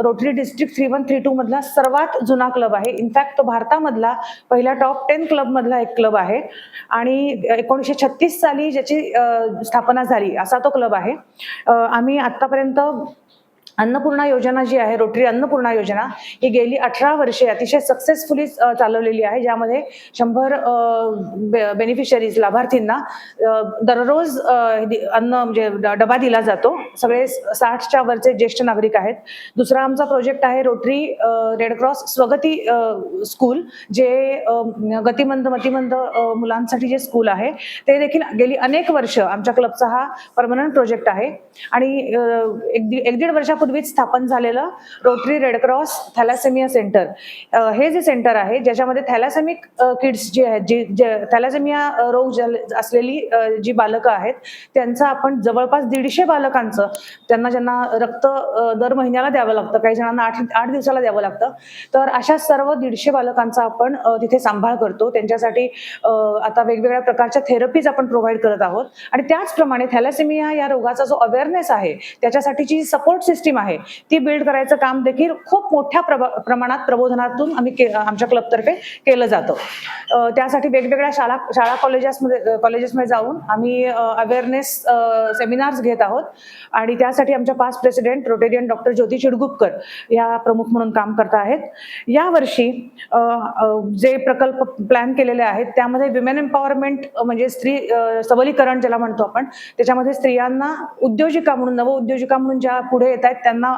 Rotary district 3132 मधला सर्वात जुना क्लब आहे. इनफॅक्ट तो भारतामधला पहिला टॉप 10 क्लब मधला एक क्लब आहे आणि 1936 साली ज्याची स्थापना झाली असा तो क्लब आहे. आम्ही आतापर्यंत अन्नपूर्णा योजना जी आहे, रोटरी अन्नपूर्णा योजना, ही गेली 18 वर्षे अतिशय सक्सेसफुली चालवलेली आहे, ज्यामध्ये 100 बेनिफिशरीज लाभार्थींना दररोज अन्न म्हणजे डबा दिला जातो. सगळे 60च्या वरचे ज्येष्ठ नागरिक आहेत. दुसरा आमचा प्रोजेक्ट आहे रोटरी रेड क्रॉस स्वगती स्कूल, जे मतिमंद मुलांसाठी जे स्कूल आहे ते देखील गेली अनेक वर्ष आमच्या क्लबचा हा परमनंट प्रोजेक्ट आहे. आणि एक दीड वर्षापूर्वीच स्थापन झालेलं Rotary Red Cross thalassemia centre, हे जे सेंटर आहे ज्याच्यामध्ये थॅलेसेमिक किड्स जे आहेत, जे थॅलेसेमिया रोग असलेली जी बालकं आहेत त्यांचं आपण जवळपास 150 बालकांचं, ज्यांना रक्त दर महिन्याला द्यावं लागतं, काही जणांना 8 दिवसाला द्यावं लागतं, तर अशा सर्व 150 बालकांचा आपण तिथे सांभाळ करतो. त्यांच्यासाठी आता वेगवेगळ्या प्रकारच्या थेरपीज आपण प्रोव्हाइड करत आहोत. आणि त्याचप्रमाणे थॅलेसेमिया या रोगाचा जो अवेअरनेस आहे त्याच्यासाठीची सपोर्ट सिस्टीम आहे ती बिल्ड करायचं काम देखील खूप मोठ्या प्रमाणात प्रबोधनातून आमच्या क्लबतर्फे केलं जातं. त्यासाठी वेगवेगळ्या शाळा कॉलेजेसमध्ये जाऊन आम्ही अवेअरनेस सेमिनार्स घेत आहोत. आणि त्यासाठी आमच्या पास्ट प्रेसिडेंट रोटेरियन डॉक्टर ज्योती चिडगुपकर या प्रमुख म्हणून काम करत आहेत. यावर्षी जे प्रकल्प प्लॅन केलेले आहेत त्यामध्ये विमेन एम्पॉवरमेंट म्हणजे स्त्री सबलीकरण ज्याला म्हणतो आपण, त्याच्यामध्ये स्त्रियांना उद्योजिका म्हणून, नवउद्योजिका म्हणून ज्या पुढे येत आहेत त्यांना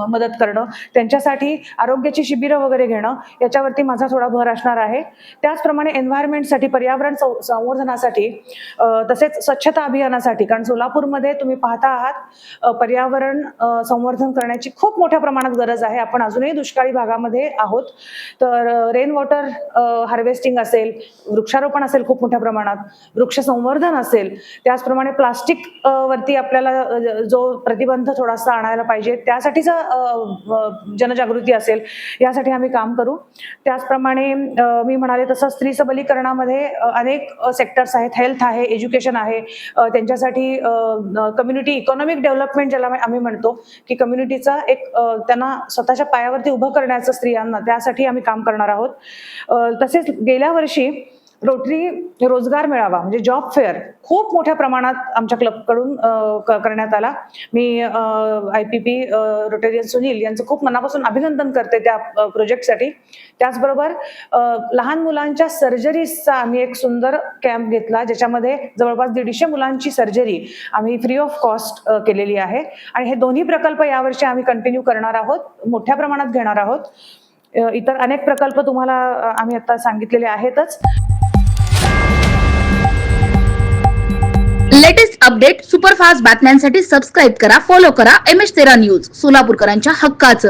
मदत करणं, त्यांच्यासाठी आरोग्याची शिबिरं वगैरे घेणं, याच्यावरती माझा थोडा भर असणार आहे. त्याचप्रमाणे एन्व्हायरमेंटसाठी, पर्यावरण संवर्धनासाठी, तसेच स्वच्छता अभियानासाठी, कारण सोलापूरमध्ये तुम्ही पाहता आहात पर्यावरण संवर्धन करण्याची खूप मोठ्या प्रमाणात गरज आहे. आपण अजूनही दुष्काळी भागामध्ये आहोत. तर रेन वॉटर हार्वेस्टिंग असेल, वृक्षारोपण असेल खूप मोठ्या प्रमाणात, वृक्ष संवर्धन असेल, त्याचप्रमाणे प्लास्टिक वरती आपल्याला जो प्रतिबंध थोडासा आणायला पाहिजे त्यासाठीचा जनजागृती असेल, यासाठी आम्ही काम करू. त्याचप्रमाणे मी म्हणाले तसं स्त्री सबलीकरणामध्ये अनेक सेक्टर्स आहेत. हेल्थ आहे, एज्युकेशन आहे, त्यांच्यासाठी कम्युनिटी इकॉनॉमिक डेव्हलपमेंट ज्याला आम्ही म्हणतो की कम्युनिटीचा एक त्यांना स्वतःच्या पायावरती उभं करण्याचं स्त्रियांना, त्यासाठी आम्ही काम करणार आहोत. तसेच गेल्या वर्षी रोटरी रोजगार मेळावा म्हणजे जॉब फेअर खूप मोठ्या प्रमाणात आमच्या क्लबकडून करण्यात आला. मी IPP रोटेरियन सुनील यांचं खूप मनापासून अभिनंदन करते त्या प्रोजेक्टसाठी. त्याचबरोबर लहान मुलांच्या सर्जरीचा आम्ही एक सुंदर कॅम्प घेतला, ज्याच्यामध्ये जवळपास 150 मुलांची सर्जरी आम्ही फ्री ऑफ कॉस्ट केलेली आहे. आणि हे दोन्ही प्रकल्प यावर्षी आम्ही कंटिन्यू करणार आहोत, मोठ्या प्रमाणात घेणार आहोत. इतर अनेक प्रकल्प तुम्हाला आम्ही आता सांगितलेले आहेतच. लेटेस्ट अपडेट, सुपरफास्ट बातम्यांसाठी सबस्क्राईब करा, फॉलो करा MS13 न्यूज, सोलापूरकरांच्या हक्काचं.